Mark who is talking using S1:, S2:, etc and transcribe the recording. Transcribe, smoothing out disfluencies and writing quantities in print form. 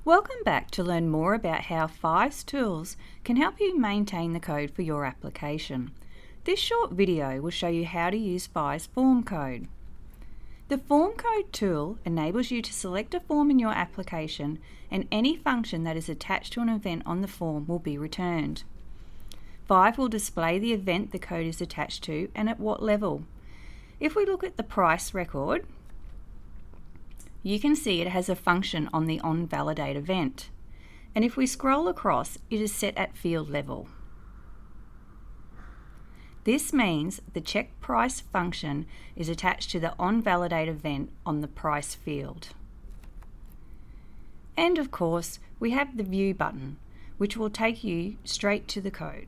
S1: Welcome back to learn more about how Five's tools can help you maintain the code for your application. This short video will show you how to use Five's form code. The form code tool enables you to select a form in your application, and any function that is attached to an event on the form will be returned. Five will display the event the code is attached to and at what level. If we look at the price record, you can see it has a function on the onValidate event, and if we scroll across, it is set at field level. This means the check price function is attached to the onValidate event on the price field. And of course, we have the View button, which will take you straight to the code.